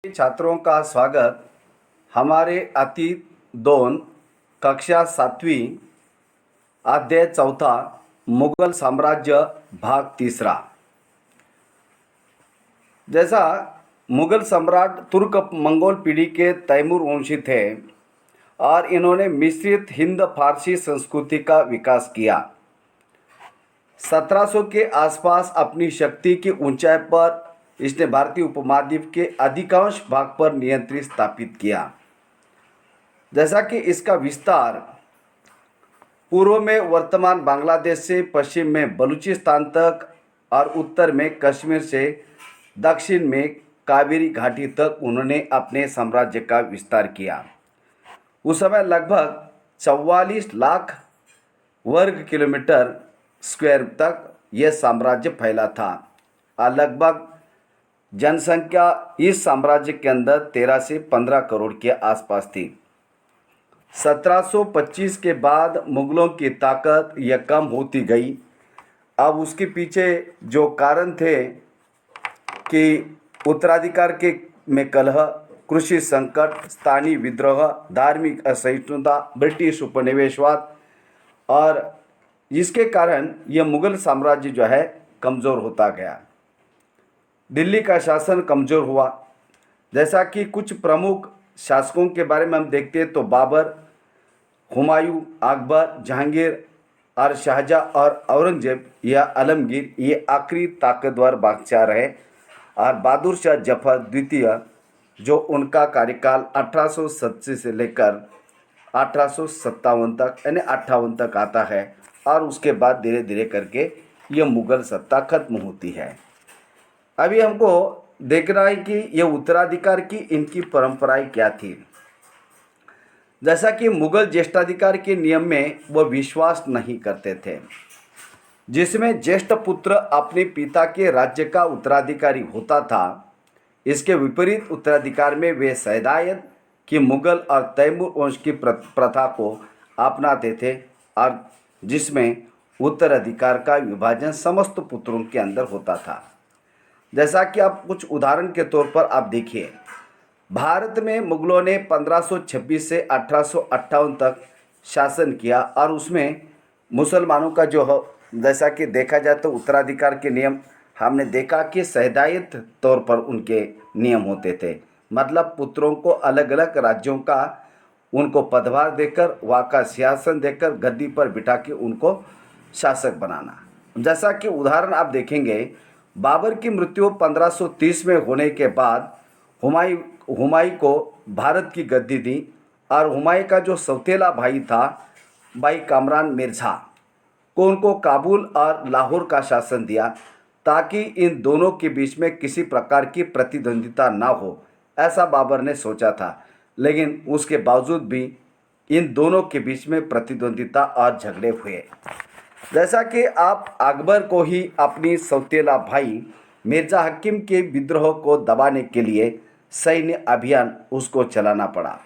छात्रों का स्वागत हमारे अतीत 2 कक्षा 7वीं अध्याय 4 मुगल साम्राज्य भाग 3। जैसा मुगल सम्राट तुर्क मंगोल पीढ़ी के तैमूर वंशी थे और इन्होंने मिश्रित हिंद फारसी संस्कृति का विकास किया। 1700 के आसपास अपनी शक्ति की ऊंचाई पर इसने भारतीय उपमहाद्वीप के अधिकांश भाग पर नियंत्रण स्थापित किया। जैसा कि इसका विस्तार पूर्व में वर्तमान बांग्लादेश से पश्चिम में बलूचिस्तान तक और उत्तर में कश्मीर से दक्षिण में कावेरी घाटी तक उन्होंने अपने साम्राज्य का विस्तार किया। उस समय लगभग 44 लाख वर्ग किलोमीटर स्क्वायर तक यह साम्राज्य फैला था और लगभग जनसंख्या इस साम्राज्य के अंदर 13 से 15 करोड़ के आसपास थी। 1725 के बाद मुगलों की ताकत यह कम होती गई। अब उसके पीछे जो कारण थे कि उत्तराधिकार के में कलह, कृषि संकट, स्थानीय विद्रोह, धार्मिक असहिष्णुता, ब्रिटिश उपनिवेशवाद और जिसके कारण यह मुगल साम्राज्य जो है कमज़ोर होता गया। दिल्ली का शासन कमज़ोर हुआ। जैसा कि कुछ प्रमुख शासकों के बारे में हम देखते हैं तो बाबर, हुमायूं, अकबर, जहांगीर और शाहजहाँ और औरंगजेब या आलमगीर ये आखिरी ताकतवर बादशाह रहे और बहादुर शाह जफर द्वितीय जो उनका कार्यकाल 1887 से लेकर 1857 तक यानी 58 तक आता है और उसके बाद धीरे धीरे करके ये मुग़ल सत्ता खत्म होती है। अभी हमको देखना है कि ये उत्तराधिकार की इनकी परंपराएं क्या थी। जैसा कि मुगल ज्येष्ठाधिकार के नियम में वह विश्वास नहीं करते थे, जिसमें ज्येष्ठ पुत्र अपने पिता के राज्य का उत्तराधिकारी होता था। इसके विपरीत उत्तराधिकार में वे सैदायत की मुगल और तैमूर वंश की प्रथा को अपनाते थे और जिसमें उत्तराधिकार का विभाजन समस्त पुत्रों के अंदर होता था। जैसा कि आप कुछ उदाहरण के तौर पर आप देखिए, भारत में मुगलों ने 1526 से 1858 तक शासन किया और उसमें मुसलमानों का जो है, जैसा कि देखा जाए तो उत्तराधिकार के नियम हमने देखा कि सैदायत तौर पर उनके नियम होते थे। मतलब पुत्रों को अलग अलग राज्यों का उनको पदभार देकर, वहाँ का सिंहासन देकर गद्दी पर बिठा के उनको शासक बनाना। जैसा कि उदाहरण आप देखेंगे, बाबर की मृत्यु 1530 में होने के बाद हुमायूं को भारत की गद्दी दी और हुमायूं का जो सौतेला भाई था भाई कामरान मिर्ज़ा को उनको काबुल और लाहौर का शासन दिया ताकि इन दोनों के बीच में किसी प्रकार की प्रतिद्वंदिता ना हो, ऐसा बाबर ने सोचा था। लेकिन उसके बावजूद भी इन दोनों के बीच में प्रतिद्वंदिता और झगड़े हुए। जैसा कि आप अकबर को ही अपनी सौतेला भाई मिर्ज़ा हकीम के विद्रोह को दबाने के लिए सैन्य अभियान उसको चलाना पड़ा।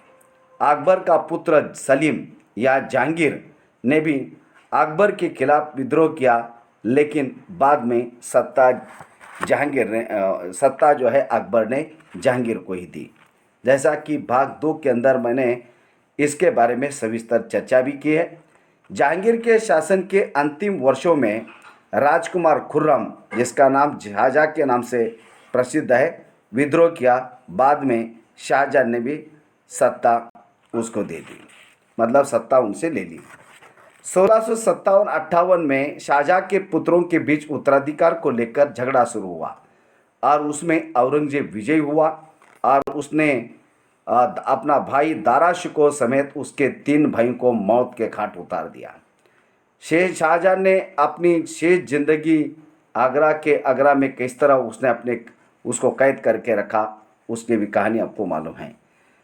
अकबर का पुत्र सलीम या जहांगीर ने भी अकबर के खिलाफ विद्रोह किया, लेकिन बाद में सत्ता जो है अकबर ने जहांगीर को ही दी। जैसा कि भाग 2 के अंदर मैंने इसके बारे में सविस्तर चर्चा भी की है। जहांगीर के शासन के अंतिम वर्षों में राजकुमार खुर्रम, जिसका नाम शाहजहाँ के नाम से प्रसिद्ध है, विद्रोह किया। बाद में शाहजहाँ ने भी सत्ता उसको दे दी, मतलब सत्ता उनसे ले ली। 1657-58 में शाहजहाँ के पुत्रों के बीच उत्तराधिकार को लेकर झगड़ा शुरू हुआ और उसमें औरंगजेब विजयी हुआ और उसने अपना भाई दारा शिकोह समेत उसके 3 भाइयों को मौत के घाट उतार दिया। शेख शाहजहाँ ने अपनी शेष जिंदगी आगरा में किस तरह उसने उसको कैद करके रखा, उसकी भी कहानी आपको मालूम है।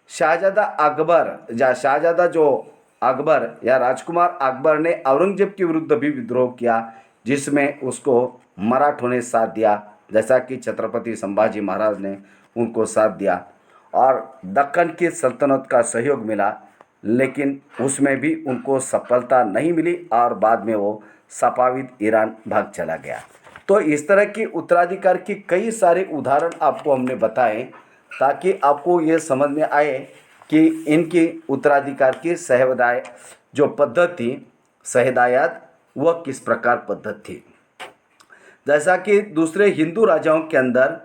शाहजादा जो अकबर या राजकुमार अकबर ने औरंगजेब के विरुद्ध भी विद्रोह किया, जिसमें उसको मराठों ने साथ दिया, जैसा कि छत्रपति संभाजी महाराज ने उनको साथ दिया और दक्कन की सल्तनत का सहयोग मिला, लेकिन उसमें भी उनको सफलता नहीं मिली और बाद में वो सफाविद ईरान भाग चला गया। तो इस तरह की उत्तराधिकार की कई सारे उदाहरण आपको हमने बताए ताकि आपको ये समझ में आए कि इनकी उत्तराधिकार की जो पद्धति सहदायत वह किस प्रकार पद्धति थी। जैसा कि दूसरे हिंदू राजाओं के अंदर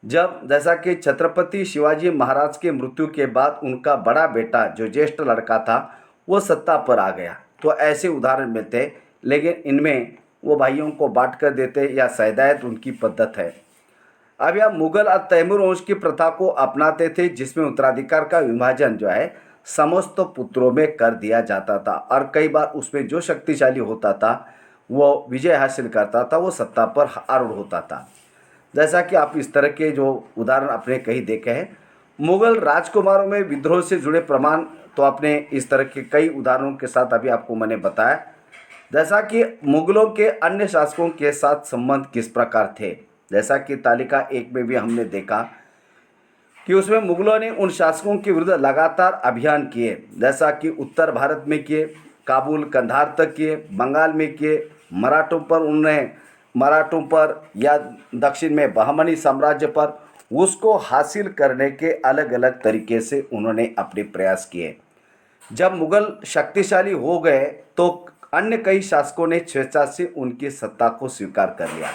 जब जैसा कि छत्रपति शिवाजी महाराज की मृत्यु के बाद उनका बड़ा बेटा जो ज्येष्ठ लड़का था वो सत्ता पर आ गया, तो ऐसे उदाहरण मिलते, लेकिन इनमें वो भाइयों को बांट कर देते या सहदायत उनकी पद्धत है। अब यह मुगल और तैमूर वंश की प्रथा को अपनाते थे, जिसमें उत्तराधिकार का विभाजन जो है समस्त पुत्रों में कर दिया जाता था और कई बार उसमें जो शक्तिशाली होता था वो विजय हासिल करता था, वो सत्ता पर आरूढ़ होता था। जैसा कि आप इस तरह के जो उदाहरण अपने कहीं देखे हैं। मुगल राजकुमारों में विद्रोह से जुड़े प्रमाण तो आपने इस तरह के कई उदाहरणों के साथ अभी आपको मैंने बताया। जैसा कि मुगलों के अन्य शासकों के साथ संबंध किस प्रकार थे, जैसा कि तालिका 1 में भी हमने देखा कि उसमें मुगलों ने उन शासकों के विरुद्ध लगातार अभियान किए, जैसा कि उत्तर भारत में किए, काबुल कंधार तक किए, बंगाल में किए, मराठों पर या दक्षिण में बहमनी साम्राज्य पर, उसको हासिल करने के अलग अलग तरीके से उन्होंने अपने प्रयास किए। जब मुगल शक्तिशाली हो गए तो अन्य कई शासकों ने स्वेच्छा से उनकी सत्ता को स्वीकार कर लिया,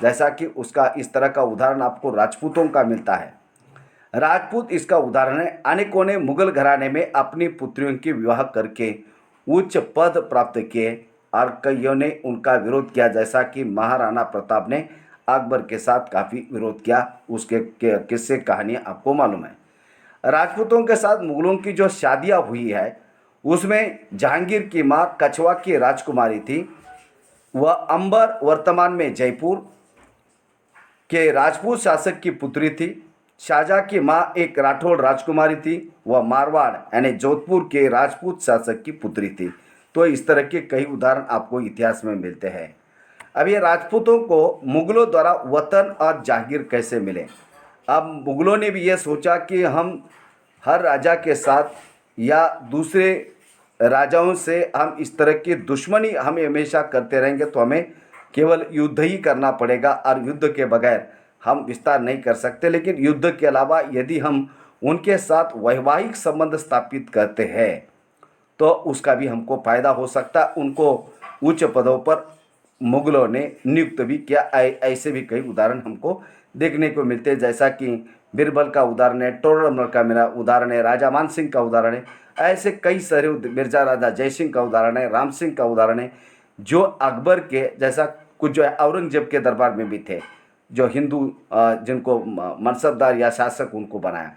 जैसा कि उसका इस तरह का उदाहरण आपको राजपूतों का मिलता है। राजपूत इसका उदाहरण है। अनेकों ने मुगल घराने में अपनी पुत्रियों के विवाह करके उच्च पद प्राप्त किए और कईयों ने उनका विरोध किया, जैसा कि महाराणा प्रताप ने अकबर के साथ काफ़ी विरोध किया। उसके किस्से कहानियाँ आपको मालूम है। राजपूतों के साथ मुगलों की जो शादियाँ हुई है उसमें जहांगीर की माँ कछवा की राजकुमारी थी, वह अंबर वर्तमान में जयपुर के राजपूत शासक की पुत्री थी। शाहजहाँ की माँ एक राठौड़ राजकुमारी थी, वह मारवाड़ यानी जोधपुर के राजपूत शासक की पुत्री थी। तो इस तरह के कई उदाहरण आपको इतिहास में मिलते हैं। अब ये राजपूतों को मुगलों द्वारा वतन और जागीर कैसे मिले। अब मुगलों ने भी ये सोचा कि हम हर राजा के साथ या दूसरे राजाओं से हम इस तरह की दुश्मनी हमें हमेशा करते रहेंगे तो हमें केवल युद्ध ही करना पड़ेगा और युद्ध के बगैर हम विस्तार नहीं कर सकते। लेकिन युद्ध के अलावा यदि हम उनके साथ वैवाहिक संबंध स्थापित करते हैं तो उसका भी हमको फायदा हो सकता है। उनको उच्च पदों पर मुगलों ने नियुक्त भी किया। ऐसे भी कई उदाहरण हमको देखने को मिलते हैं, जैसा कि बीरबल का उदाहरण है, टोडरमल का मेरा उदाहरण है, राजा मान सिंह का उदाहरण है। ऐसे कई सारे मिर्जा राजा जय सिंह का उदाहरण है, राम सिंह का उदाहरण है, जो अकबर के जैसा कुछ जो है औरंगजेब के दरबार में भी थे, जो हिंदू जिनको मनसबदार या शासक उनको बनाया।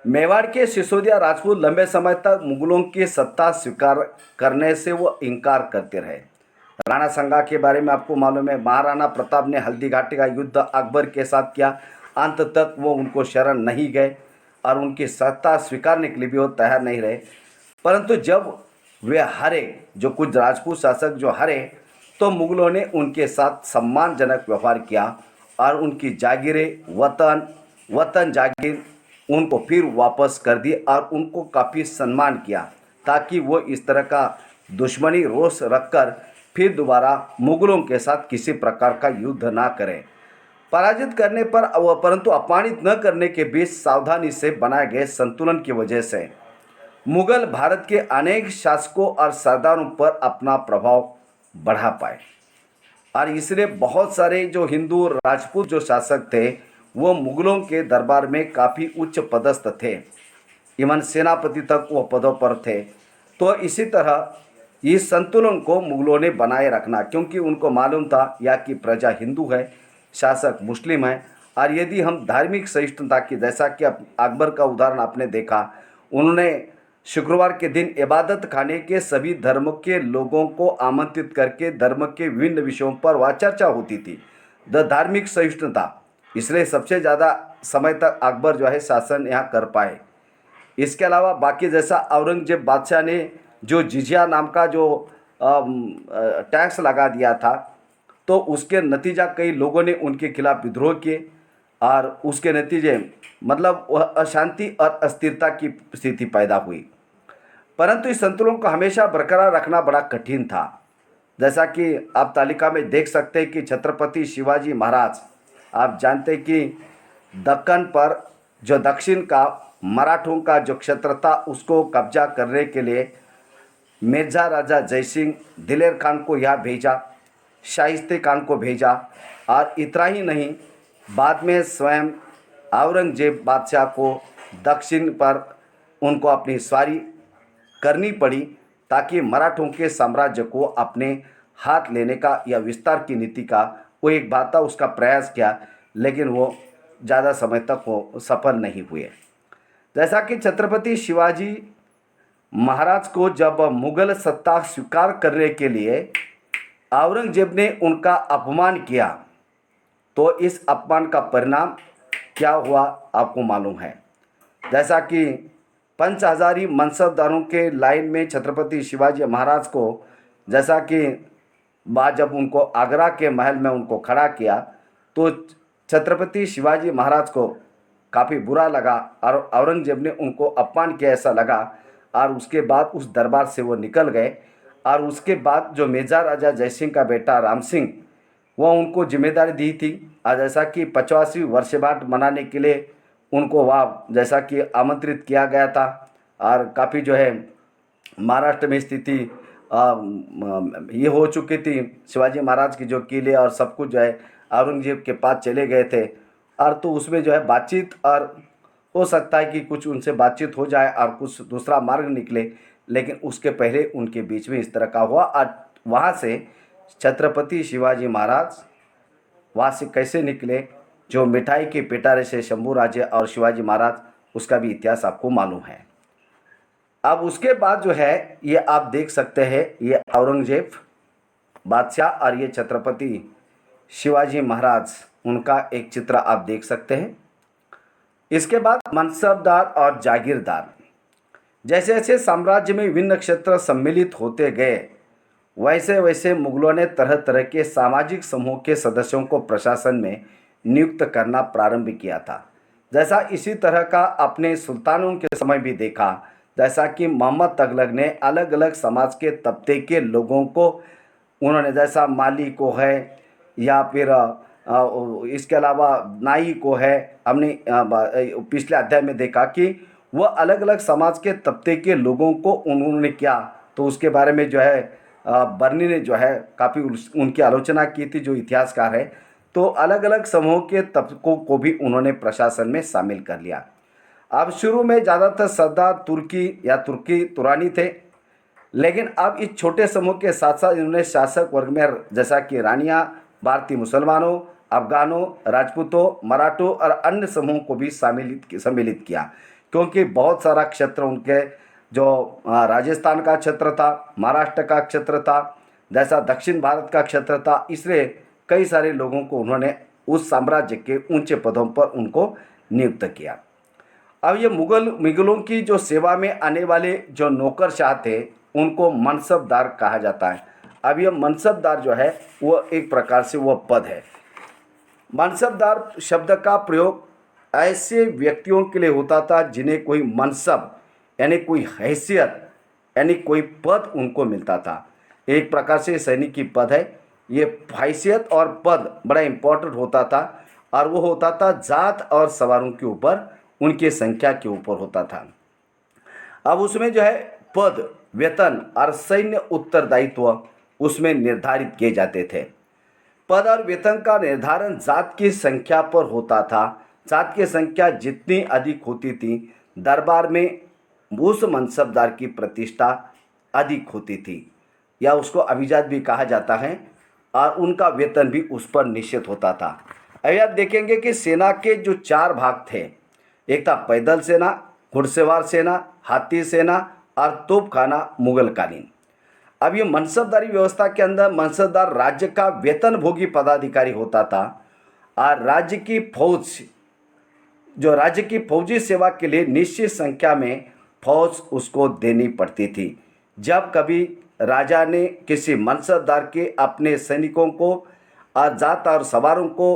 मेवाड़ के सिसोदिया राजपूत लंबे समय तक मुगलों की सत्ता स्वीकार करने से वो इनकार करते रहे। राणा संगा के बारे में आपको मालूम है, महाराणा प्रताप ने हल्दी घाटी का युद्ध अकबर के साथ किया, अंत तक वो उनको शरण नहीं गए और उनकी सत्ता स्वीकारने के लिए भी वो तैयार नहीं रहे। परंतु जब वे हारे, जो कुछ राजपूत शासक जो हारे, तो मुगलों ने उनके साथ सम्मानजनक व्यवहार किया और उनकी जागीरें वतन जागीर उनको फिर वापस कर दी और उनको काफ़ी सम्मान किया, ताकि वो इस तरह का दुश्मनी रोष रखकर फिर दोबारा मुगलों के साथ किसी प्रकार का युद्ध ना करें। पराजित करने पर परंतु अपमानित न करने के बीच सावधानी से बनाए गए संतुलन की वजह से मुगल भारत के अनेक शासकों और सरदारों पर अपना प्रभाव बढ़ा पाए और इसलिए बहुत सारे जो हिंदू राजपूत जो शासक थे वो मुगलों के दरबार में काफ़ी उच्च पदस्थ थे, इवन सेनापति तक वो पदों पर थे। तो इसी तरह इस संतुलन को मुगलों ने बनाए रखना, क्योंकि उनको मालूम था या कि प्रजा हिंदू है, शासक मुस्लिम है, और यदि हम धार्मिक सहिष्णुता की, जैसा कि अकबर का उदाहरण आपने देखा, उन्होंने शुक्रवार के दिन इबादत खाने के सभी धर्म के लोगों को आमंत्रित करके धर्म के विभिन्न विषयों पर वह चर्चा होती थी। धार्मिक सहिष्णुता, इसलिए सबसे ज़्यादा समय तक अकबर जो है शासन यहाँ कर पाए। इसके अलावा बाकी जैसा औरंगजेब बादशाह ने जो जिजिया नाम का जो टैक्स लगा दिया था, तो उसके नतीजा कई लोगों ने उनके खिलाफ विद्रोह किए और उसके नतीजे मतलब वह अशांति और अस्थिरता की स्थिति पैदा हुई। परंतु इस संतुलन को हमेशा बरकरार रखना बड़ा कठिन था। जैसा कि आप तालिका में देख सकते हैं कि छत्रपति शिवाजी महाराज, आप जानते हैं कि दक्कन पर जो दक्षिण का मराठों का जो क्षेत्र था उसको कब्जा करने के लिए मिर्ज़ा राजा जयसिंह दिलेर खान को यहाँ भेजा, शाइस्ते खान को भेजा। और इतना ही नहीं, बाद में स्वयं औरंगजेब बादशाह को दक्षिण पर उनको अपनी सवारी करनी पड़ी ताकि मराठों के साम्राज्य को अपने हाथ लेने का या विस्तार की नीति का वो एक बात था, उसका प्रयास किया, लेकिन वो ज़्यादा समय तक वो सफल नहीं हुए। जैसा कि छत्रपति शिवाजी महाराज को जब मुगल सत्ता स्वीकार करने के लिए औरंगजेब ने उनका अपमान किया, तो इस अपमान का परिणाम क्या हुआ आपको मालूम है। जैसा कि 5000 मनसबदारों के लाइन में छत्रपति शिवाजी महाराज को, जैसा कि बाद जब उनको आगरा के महल में उनको खड़ा किया तो छत्रपति शिवाजी महाराज को काफ़ी बुरा लगा और औरंगजेब ने उनको अपमान किया ऐसा लगा, और उसके बाद उस दरबार से वो निकल गए। और उसके बाद जो मिर्ज़ा राजा जयसिंह का बेटा राम सिंह, वह उनको जिम्मेदारी दी थी, और जैसा कि 50वीं वर्षगांठ मनाने के लिए उनको वहाँ जैसा कि आमंत्रित किया गया था। और काफ़ी जो है महाराष्ट्र में स्थिति ये हो चुकी थी, शिवाजी महाराज की जो किले और सब कुछ जो है औरंगजेब के पास चले गए थे। और तो उसमें जो है बातचीत, और हो सकता है कि कुछ उनसे बातचीत हो जाए और कुछ दूसरा मार्ग निकले, लेकिन उसके पहले उनके बीच में इस तरह का हुआ। और वहाँ से छत्रपति शिवाजी महाराज वहाँ से कैसे निकले, जो मिठाई के पिटारे से शंभू राजे और शिवाजी महाराज, उसका भी इतिहास आपको मालूम है। अब उसके बाद जो है ये आप देख सकते हैं, ये औरंगजेब बादशाह और ये छत्रपति शिवाजी महाराज, उनका एक चित्र आप देख सकते हैं। इसके बाद मनसबदार और जागीरदार, जैसे जैसे साम्राज्य में विभिन्न क्षेत्र सम्मिलित होते गए, वैसे वैसे मुगलों ने तरह तरह के सामाजिक समूह के सदस्यों को प्रशासन में नियुक्त करना प्रारंभ किया था। जैसा इसी तरह का अपने सुल्तानों के समय भी देखा, जैसा कि मोहम्मद तुगलक ने अलग अलग समाज के तबके के लोगों को उन्होंने, जैसा माली को है या फिर इसके अलावा नाई को है, हमने पिछले अध्याय में देखा कि वह अलग अलग समाज के तबके के लोगों को उन्होंने किया। तो उसके बारे में जो है बर्नी ने जो है काफ़ी उनकी आलोचना की थी, जो इतिहासकार है। तो अलग अलग समूह के तबकों को भी उन्होंने प्रशासन में शामिल कर लिया। अब शुरू में ज़्यादातर सरदार तुर्की या तुर्की तुरानी थे, लेकिन अब इस छोटे समूह के साथ साथ इन्होंने शासक वर्ग में जैसा कि रानियाँ, भारतीय मुसलमानों, अफगानों, राजपूतों, मराठों और अन्य समूहों को भी सम्मिलित किया, क्योंकि बहुत सारा क्षेत्र उनके जो राजस्थान का क्षेत्र था, महाराष्ट्र का क्षेत्र था, जैसा दक्षिण भारत का क्षेत्र था, इसलिए कई सारे लोगों को उन्होंने उस साम्राज्य के ऊंचे पदों पर उनको नियुक्त किया। अब ये मुगलों की जो सेवा में आने वाले जो नौकरशाह थे, उनको मनसबदार कहा जाता है। अब ये मनसबदार जो है वो एक प्रकार से वो पद है। मनसबदार शब्द का प्रयोग ऐसे व्यक्तियों के लिए होता था जिन्हें कोई मनसब यानी कोई हैसियत यानी कोई पद उनको मिलता था। एक प्रकार से सैनिक की पद है। ये हैसियत और पद बड़ा इम्पोर्टेंट होता था, और वो होता था जात और सवारों के ऊपर, उनकी संख्या के ऊपर होता था। अब उसमें जो है पद, वेतन और सैन्य उत्तरदायित्व उसमें निर्धारित किए जाते थे। पद और वेतन का निर्धारण जात की संख्या पर होता था। जात की संख्या जितनी अधिक होती थी, दरबार में उस मनसबदार की प्रतिष्ठा अधिक होती थी, या उसको अभिजात भी कहा जाता है, और उनका वेतन भी उस पर निश्चित होता था। अब आप देखेंगे कि सेना के जो 4 भाग थे, एक था पैदल सेना, घुड़सवार सेना, हाथी सेना और तोपखाना मुगलकालीन। अब ये मनसबदारी व्यवस्था के अंदर मनसबदार राज्य का वेतन भोगी पदाधिकारी होता था, और राज्य की फौजी सेवा के लिए निश्चित संख्या में फौज उसको देनी पड़ती थी। जब कभी राजा ने किसी मनसबदार के अपने सैनिकों को जात और सवारों को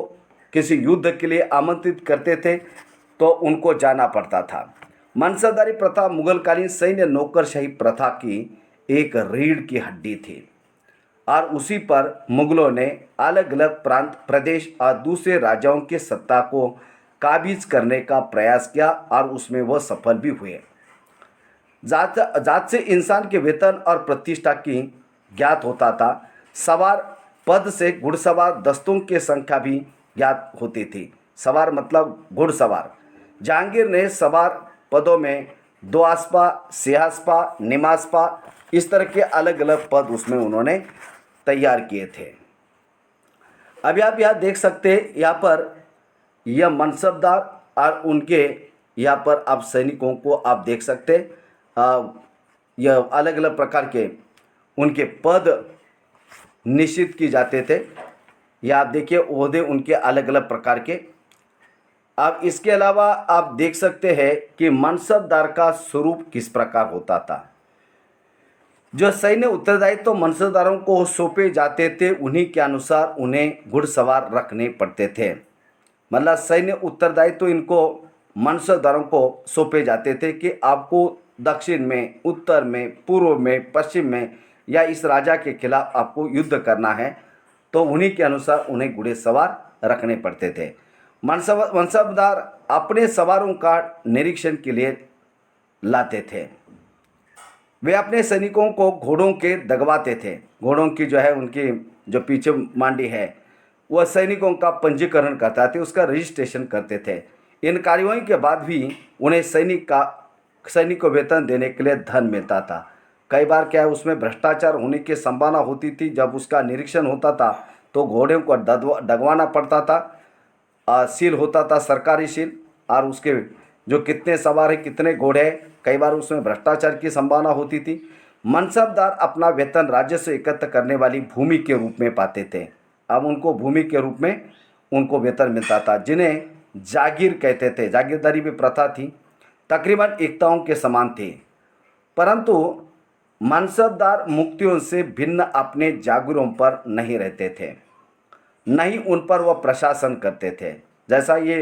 किसी युद्ध के लिए आमंत्रित करते थे, तो उनको जाना पड़ता था। मनसबदारी प्रथा मुगलकालीन सैन्य नौकरशाही प्रथा की एक रीढ़ की हड्डी थी, और उसी पर मुगलों ने अलग अलग प्रांत, प्रदेश और दूसरे राजाओं की सत्ता को काबिज करने का प्रयास किया और उसमें वह सफल भी हुए। जात जात से इंसान के वेतन और प्रतिष्ठा की ज्ञात होता था। सवार पद से घुड़सवार दस्तों की संख्या भी ज्ञात होती थी। सवार मतलब घुड़सवार। जहांगीर ने सवार पदों में दो आसपा, सिंहासपा, निमासपा, इस तरह के अलग अलग पद उसमें उन्होंने तैयार किए थे। अभी आप यहाँ देख सकते हैं, यहाँ पर यह मनसबदार और उनके यहाँ पर आप सैनिकों को आप देख सकते हैं। यह अलग अलग प्रकार के उनके पद निश्चित किए जाते थे। या आप देखिए ओहदे उनके अलग अलग प्रकार के। अब इसके अलावा आप देख सकते हैं कि मनसबदार का स्वरूप किस प्रकार होता था। जो सैन्य उत्तरदायित्व तो मनसबदारों को सौंपे जाते थे, उन्हीं के अनुसार उन्हें घुड़सवार रखने पड़ते थे। मतलब सैन्य उत्तरदायित्व तो इनको मनसबदारों को सौंपे जाते थे कि आपको दक्षिण में, उत्तर में, पूर्व में, पश्चिम में या इस राजा के खिलाफ आपको युद्ध करना है, तो उन्हीं के अनुसार उन्हें घुड़सवार रखने पड़ते थे। मनसबदार अपने सवारों का निरीक्षण के लिए लाते थे। वे अपने सैनिकों को घोड़ों के दगवाते थे। घोड़ों की जो है उनकी जो पीछे मांडी है वह सैनिकों का पंजीकरण करता थे, उसका रजिस्ट्रेशन करते थे। इन कार्यों के बाद भी उन्हें सैनिक को वेतन देने के लिए धन मिलता था। कई बार क्या है उसमें भ्रष्टाचार होने की संभावना होती थी। जब उसका निरीक्षण होता था तो घोड़ों को दगवाना पड़ता था। सील होता था, सरकारी सील, और उसके जो कितने सवार है, कितने घोड़े हैं, कई बार उसमें भ्रष्टाचार की संभावना होती थी। मनसबदार अपना वेतन राज्य से एकत्र करने वाली भूमि के रूप में पाते थे। अब उनको भूमि के रूप में उनको वेतन मिलता था, जिन्हें जागीर कहते थे। जागीरदारी भी प्रथा थी, तकरीबन एकताओं के समान थी। परंतु मनसबदार मुक्तियों से भिन्न अपने जागीरों पर नहीं रहते थे, नहीं उन पर वह प्रशासन करते थे। जैसा ये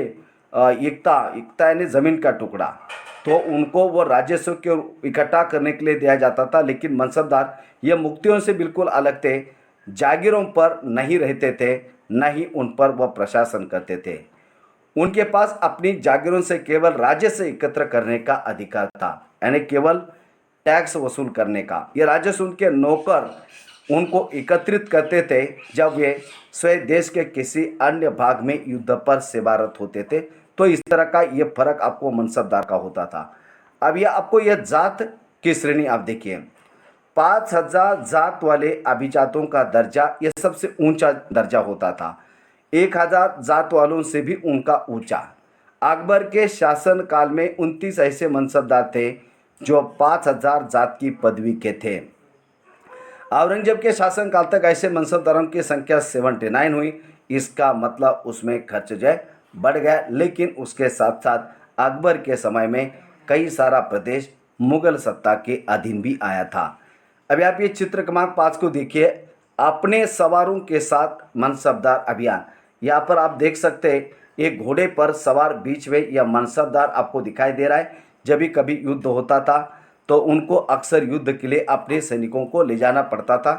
एकता यानी ज़मीन का टुकड़ा, तो उनको वो राजस्व के इकट्ठा करने के लिए दिया जाता था। लेकिन मनसबदार ये मुक्तियों से बिल्कुल अलग थे, जागीरों पर नहीं रहते थे, न ही उन पर वह प्रशासन करते थे। उनके पास अपनी जागीरों से केवल राजस्व एकत्र करने का अधिकार था, यानी केवल टैक्स वसूल करने का। ये राजस्व उनके नौकर उनको एकत्रित करते थे जब वे स्वयं देश के किसी अन्य भाग में युद्ध पर सेवारत होते थे। तो इस तरह का ये फर्क आपको मनसबदार का होता था। अब यह आपको यह जात की श्रेणी आप देखिए, 5000 जात वाले अभिजातों का दर्जा यह सबसे ऊंचा दर्जा होता था। 1000 जात वालों से भी उनका ऊंचा। अकबर के शासन काल में 29 ऐसे मनसबदार थे जो 5000 जात की पदवी के थे। औरंगजेब के शासनकाल तक ऐसे मनसबदारों की संख्या 79 हुई। इसका मतलब उसमें खर्च जो है बढ़ गया। लेकिन उसके साथ साथ अकबर के समय में कई सारा प्रदेश मुगल सत्ता के अधीन भी आया था। अभी आप ये चित्र क्रमांक 5 को देखिए, अपने सवारों के साथ मनसबदार अभियान। यहाँ पर आप देख सकते हैं एक घोड़े पर सवार बीच में यह मनसबदार आपको दिखाई दे रहा है। जब भी कभी युद्ध होता था तो उनको अक्सर युद्ध के लिए अपने सैनिकों को ले जाना पड़ता था।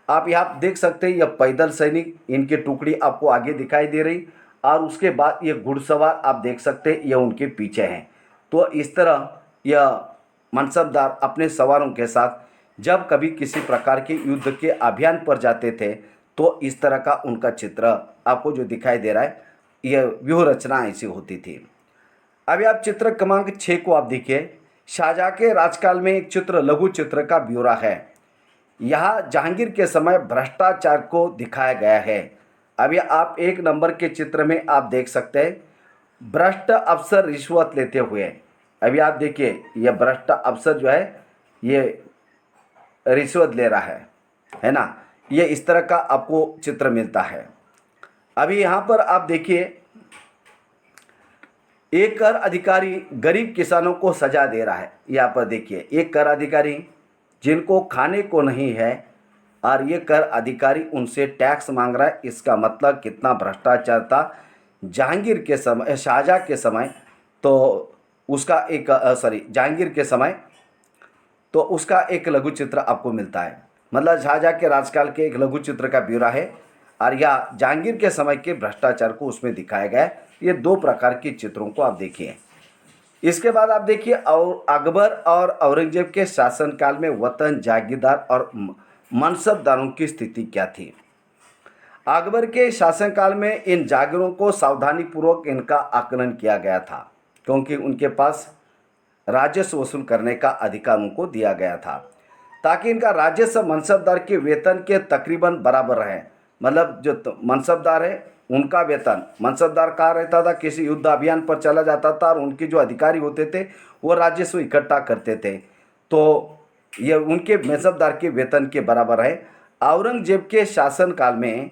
आप यहाँ देख सकते हैं यह पैदल सैनिक, इनकी टुकड़ी आपको आगे दिखाई दे रही, और उसके बाद ये घुड़सवार आप देख सकते हैं यह उनके पीछे हैं। तो इस तरह यह मनसबदार अपने सवारों के साथ जब कभी किसी प्रकार के युद्ध के अभियान पर जाते थे तो इस तरह का उनका चित्र आपको जो दिखाई दे रहा है, यह व्यूह रचना ऐसी होती थी। अभी आप चित्र क्रमांक 6 को आप देखिए। शाहजहाँ के राजकाल में एक चित्र लघु चित्र का ब्यौरा है। यहाँ जहांगीर के समय भ्रष्टाचार को दिखाया गया है। अभी आप 1 नंबर के चित्र में आप देख सकते हैं भ्रष्ट अफसर रिश्वत लेते हुए। अभी आप देखिए यह भ्रष्ट अफसर जो है ये रिश्वत ले रहा है ना। ये इस तरह का आपको चित्र मिलता है। अभी यहाँ पर आप देखिए एक कर अधिकारी गरीब किसानों को सजा दे रहा है। यहाँ पर देखिए एक कर अधिकारी जिनको खाने को नहीं है और ये कर अधिकारी उनसे टैक्स मांग रहा है। इसका मतलब कितना भ्रष्टाचार था जहांगीर के समय, शाहजहाँ के समय। तो उसका एक जहांगीर के समय तो उसका एक लघु चित्र आपको मिलता है। मतलब शाहजहाँ के राजकाल के एक लघु चित्र का ब्यौरा है। और या जहांगीर के समय के भ्रष्टाचार को उसमें दिखाया गया है। ये दो प्रकार के चित्रों को आप देखिए। इसके बाद आप देखिए और अकबर और औरंगजेब के शासनकाल में वतन, जागीरदार और मनसबदारों की स्थिति क्या थी। अकबर के शासनकाल में इन जागीरों को सावधानीपूर्वक इनका आकलन किया गया था, क्योंकि उनके पास राजस्व वसूल करने का अधिकार उनको दिया गया था, ताकि इनका राजस्व मनसबदार के वेतन के तकरीबन बराबर रहे। मतलब जो मनसबदार है उनका वेतन, मनसबदार कहाँ रहता था, किसी युद्ध अभियान पर चला जाता था और उनके जो अधिकारी होते थे वो राजस्व इकट्ठा करते थे, तो ये उनके मनसबदार के वेतन के बराबर है। औरंगजेब के शासनकाल में,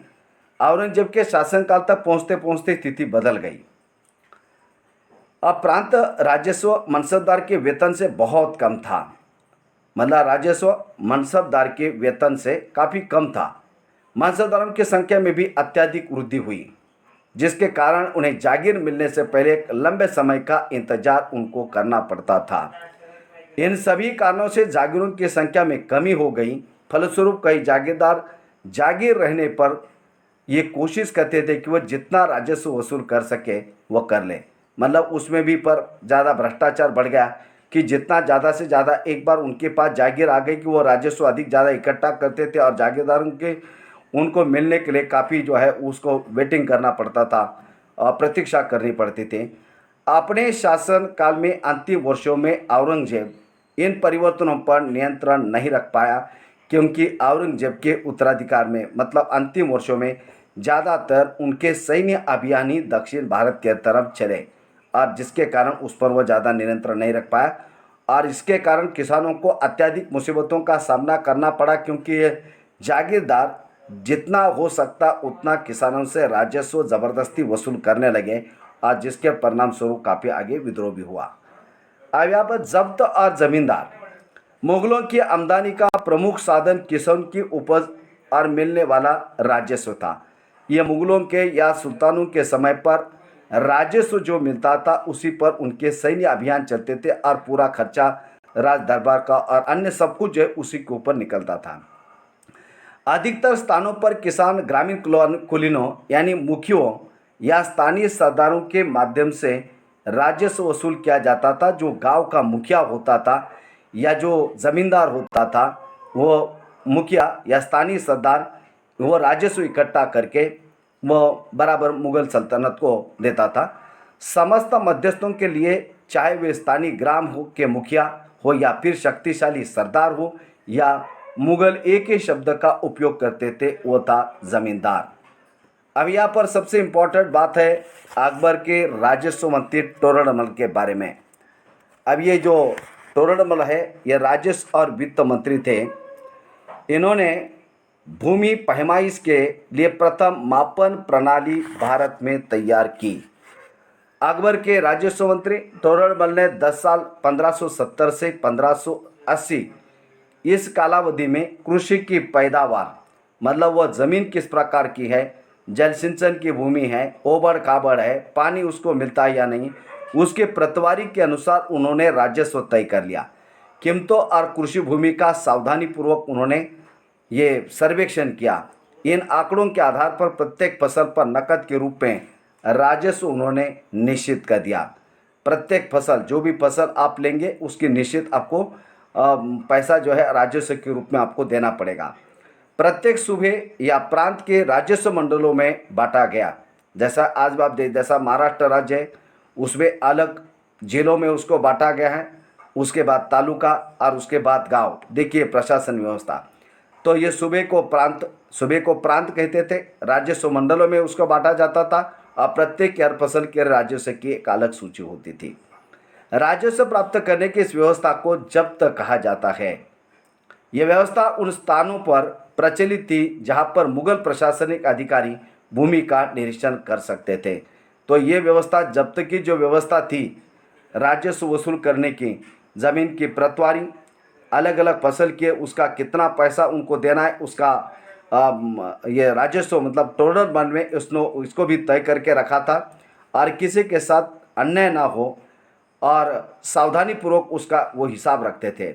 औरंगजेब के शासनकाल तक पहुँचते पहुँचते स्थिति बदल गई। अब प्रांत राजस्व मनसबदार के वेतन से बहुत कम था, मतलब राजस्व मनसबदार के वेतन से काफ़ी कम था। मनसबदारों की संख्या में भी अत्यधिक वृद्धि हुई, जिसके कारण उन्हें जागीर मिलने से पहले एक लंबे समय का इंतजार उनको करना पड़ता था। इन सभी कारणों से जागीरों की संख्या में कमी हो गई। फलस्वरूप कई जागीरदार जागीर रहने पर ये कोशिश करते थे कि वह जितना राजस्व वसूल कर सके वह कर ले। मतलब उसमें भी पर ज़्यादा भ्रष्टाचार बढ़ गया कि जितना ज़्यादा से ज़्यादा एक बार उनके पास जागीर आ गई कि वो राजस्व अधिक ज़्यादा इकट्ठा करते थे और जागीरदारों के उनको मिलने के लिए काफ़ी जो है उसको वेटिंग करना पड़ता था और प्रतीक्षा करनी पड़ती थी। अपने शासन काल में अंतिम वर्षों में औरंगजेब इन परिवर्तनों पर नियंत्रण नहीं रख पाया, क्योंकि औरंगजेब के उत्तराधिकार में मतलब अंतिम वर्षों में ज़्यादातर उनके सैन्य अभियान ही दक्षिण भारत की तरफ चले और जिसके कारण उस पर वह ज़्यादा नियंत्रण नहीं रख पाया और इसके कारण किसानों को अत्यधिक मुसीबतों का सामना करना पड़ा, क्योंकि ये जागीरदार जितना हो सकता उतना किसानों से राजस्व ज़बरदस्ती वसूल करने लगे और जिसके परिणाम स्वरूप काफ़ी आगे विद्रोह भी हुआ। अब यहाँ पर जब्त और जमींदार, मुगलों की आमदनी का प्रमुख साधन किसानों की उपज और मिलने वाला राजस्व था। ये मुगलों के या सुल्तानों के समय पर राजस्व जो मिलता था उसी पर उनके सैन्य अभियान चलते थे और पूरा खर्चा राज दरबार का और अन्य सब कुछ जो है उसी के ऊपर निकलता था। अधिकतर स्थानों पर किसान ग्रामीण कुलीनों यानी मुखियों या स्थानीय सरदारों के माध्यम से राजस्व वसूल किया जाता था। जो गांव का मुखिया होता था या जो जमींदार होता था वो मुखिया या स्थानीय सरदार वो राजस्व इकट्ठा करके वो बराबर मुगल सल्तनत को देता था। समस्त मध्यस्थों के लिए, चाहे वे स्थानीय ग्राम हो के मुखिया हो या फिर शक्तिशाली सरदार हो या मुगल एक ही शब्द का उपयोग करते थे, वो था जमींदार। अब यहाँ पर सबसे इम्पोर्टेंट बात है अकबर के राजस्व मंत्री तोरड़मल के बारे में। अब ये जो तोरड़मल है ये राजस्व और वित्त मंत्री थे। इन्होंने भूमि पैमाइश के लिए प्रथम मापन प्रणाली भारत में तैयार की। अकबर के राजस्व मंत्री तोरड़मल ने 10 साल 1570 से 1580 इस कालावधि में कृषि की पैदावार, मतलब वह ज़मीन किस प्रकार की है, जल सिंचन की भूमि है, ओबड़ खाबड़ है, पानी उसको मिलता है या नहीं, उसके प्रतवारी के अनुसार उन्होंने राजस्व तय कर लिया। कीमतों और कृषि भूमि का सावधानीपूर्वक उन्होंने ये सर्वेक्षण किया। इन आंकड़ों के आधार पर प्रत्येक फसल पर नकद के रूप में राजस्व उन्होंने निश्चित कर दिया। प्रत्येक फसल, जो भी फसल आप लेंगे उसकी निश्चित आपको पैसा जो है राजस्व के रूप में आपको देना पड़ेगा। प्रत्येक सूबे या प्रांत के राजस्व मंडलों में बांटा गया। जैसा आज आप जैसा महाराष्ट्र राज्य है उसमें अलग जिलों में उसको बांटा गया है, उसके बाद तालुका और उसके बाद गांव। देखिए प्रशासन व्यवस्था, तो ये सूबे को प्रांत कहते थे, राजस्व मंडलों में उसको बांटा जाता था और प्रत्येक हर फसल के राजस्व की एक अलग सूची होती थी। राजस्व प्राप्त करने की इस व्यवस्था को जब्त कहा जाता है। यह व्यवस्था उन स्थानों पर प्रचलित थी जहां पर मुगल प्रशासनिक अधिकारी भूमि का निरीक्षण कर सकते थे। तो ये व्यवस्था जब्त की जो व्यवस्था थी राजस्व वसूल करने की, ज़मीन की प्रतवारी, अलग अलग फसल के उसका कितना पैसा उनको देना है उसका ये राजस्व मतलब टोटल बन में इसको भी तय करके रखा था और किसी के साथ अन्याय ना हो और सावधानीपूर्वक उसका वो हिसाब रखते थे।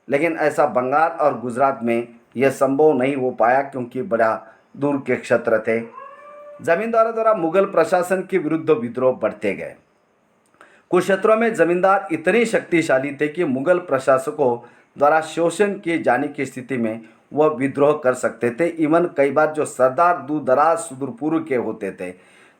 लेकिन ऐसा बंगाल और गुजरात में यह संभव नहीं हो पाया क्योंकि बड़ा दूर के क्षेत्र थे। जमींदारों द्वारा मुगल प्रशासन के विरुद्ध विद्रोह बढ़ते गए। कुछ क्षेत्रों में जमींदार इतने शक्तिशाली थे कि मुगल प्रशासकों द्वारा शोषण किए जाने की स्थिति में वह विद्रोह कर सकते थे। इवन कई बार जो सरदार दूर दराज सुदूर पूर्व के होते थे,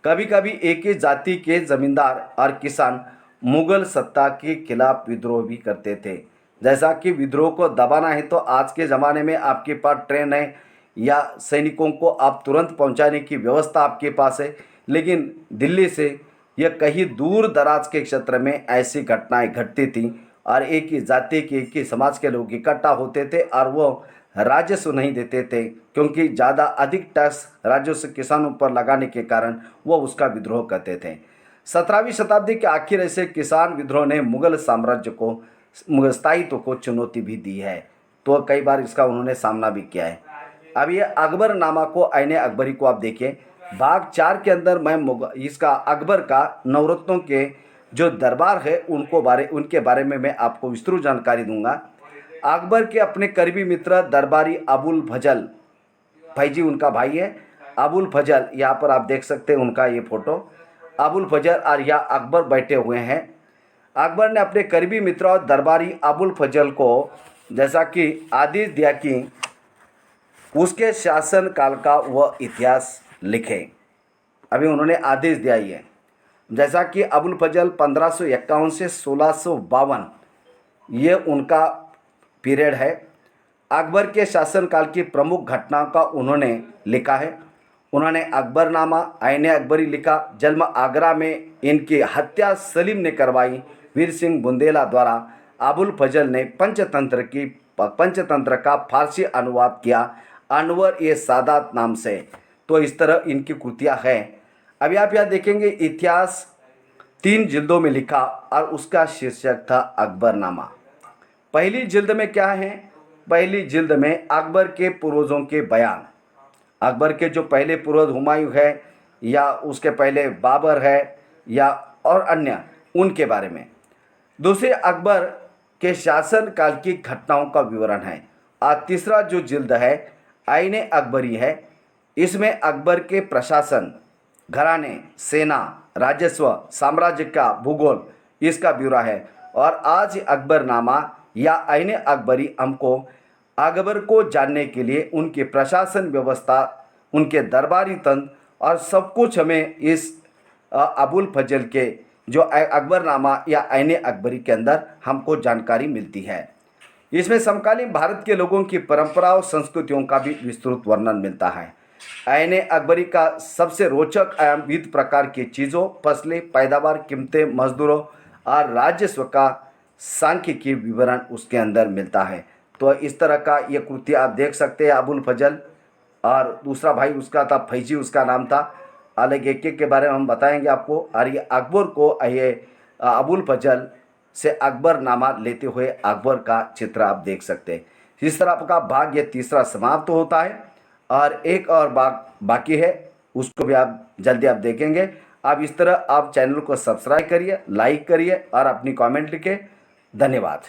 कभी कभी एक ही जाति के जमींदार और किसान मुगल सत्ता के खिलाफ विद्रोह भी करते थे। जैसा कि विद्रोह को दबाना है तो आज के ज़माने में आपके पास ट्रेन है या सैनिकों को आप तुरंत पहुंचाने की व्यवस्था आपके पास है, लेकिन दिल्ली से यह कहीं दूर दराज के क्षेत्र में ऐसी घटनाएं घटती थी और एक ही जाति के एक ही समाज के लोग इकट्ठा होते थे और वो राजस्व नहीं देते थे, क्योंकि ज़्यादा अधिक टैक्स राजस्व किसानों पर लगाने के कारण वो उसका विद्रोह करते थे। 17वीं शताब्दी के आखिर ऐसे किसान विद्रोह ने मुगल साम्राज्य को स्थायित्व को चुनौती भी दी है, तो कई बार इसका उन्होंने सामना भी किया है। अब ये अकबरनामा को आईने अकबरी को आप देखिए, भाग 4 के अंदर मैं इसका अकबर का नवरत्नों के जो दरबार है उनके बारे में मैं आपको विस्तृत जानकारी दूंगा। अकबर के अपने करीबी मित्र दरबारी अबुल फजल, भाईजी उनका भाई है अबुल फजल, यहाँ पर आप देख सकते हैं उनका ये फोटो। अबुल फजल और या अकबर बैठे हुए हैं। अकबर ने अपने करीबी मित्र और दरबारी अबुल फजल को जैसा कि आदेश दिया कि उसके शासन काल का वह इतिहास लिखे। अभी उन्होंने आदेश दिया ही है, जैसा कि अबुल फजल 1551 से 1652 ये उनका पीरियड है। अकबर के शासनकाल की प्रमुख घटनाओं का उन्होंने लिखा है। उन्होंने अकबरनामा, आईने अकबरी लिखा। जन्म आगरा में इनकी हत्या सलीम ने करवाई। वीर सिंह बुंदेला द्वारा अबुल फजल ने पंचतंत्र का फारसी अनुवाद किया अनवर ए सादात नाम से। तो इस तरह इनकी कृतियाँ हैं। अभी आप यहाँ देखेंगे इतिहास 3 जिल्दों में लिखा और उसका शीर्षक था अकबरनामा। पहली जिल्द में क्या है? पहली जिल्द में अकबर के पूर्वजों के बयान, अकबर के जो पहले पूर्वज हुमायूं है या उसके पहले बाबर है या और अन्य उनके बारे में। दूसरे अकबर के शासन काल की घटनाओं का विवरण है। और तीसरा जो जिल्द है आईने अकबरी है, इसमें अकबर के प्रशासन, घराने, सेना, राजस्व, साम्राज्य का भूगोल इसका ब्यौरा है। और आज अकबरनामा या आईने अकबरी हमको अकबर को जानने के लिए उनकी प्रशासन व्यवस्था, उनके दरबारी तंत्र और सब कुछ हमें इस अबुल फजल के जो अकबरनामा या आईने अकबरी के अंदर हमको जानकारी मिलती है। इसमें समकालीन भारत के लोगों की परंपराओं संस्कृतियों का भी विस्तृत वर्णन मिलता है। आईने अकबरी का सबसे रोचक आयाम विविध प्रकार की चीज़ों, फसलें, पैदावार, कीमतें, मजदूरों और राजस्व का सांख्यिकी विवरण उसके अंदर मिलता है। तो इस तरह का ये कृति आप देख सकते हैं अबुल फजल। और दूसरा भाई उसका था फैजी, उसका नाम था। अलग एक के बारे में हम बताएंगे आपको। और ये अकबर को ये अबुल फजल से अकबरनामा लेते हुए अकबर का चित्र आप देख सकते हैं। इस तरह का भाग ये तीसरा समाप्त होता है और एक और भाग बाकी है, उसको भी आप जल्दी आप देखेंगे। आप इस तरह आप चैनल को सब्सक्राइब करिए, लाइक करिए और अपनी कमेंट लिखिए। धन्यवाद।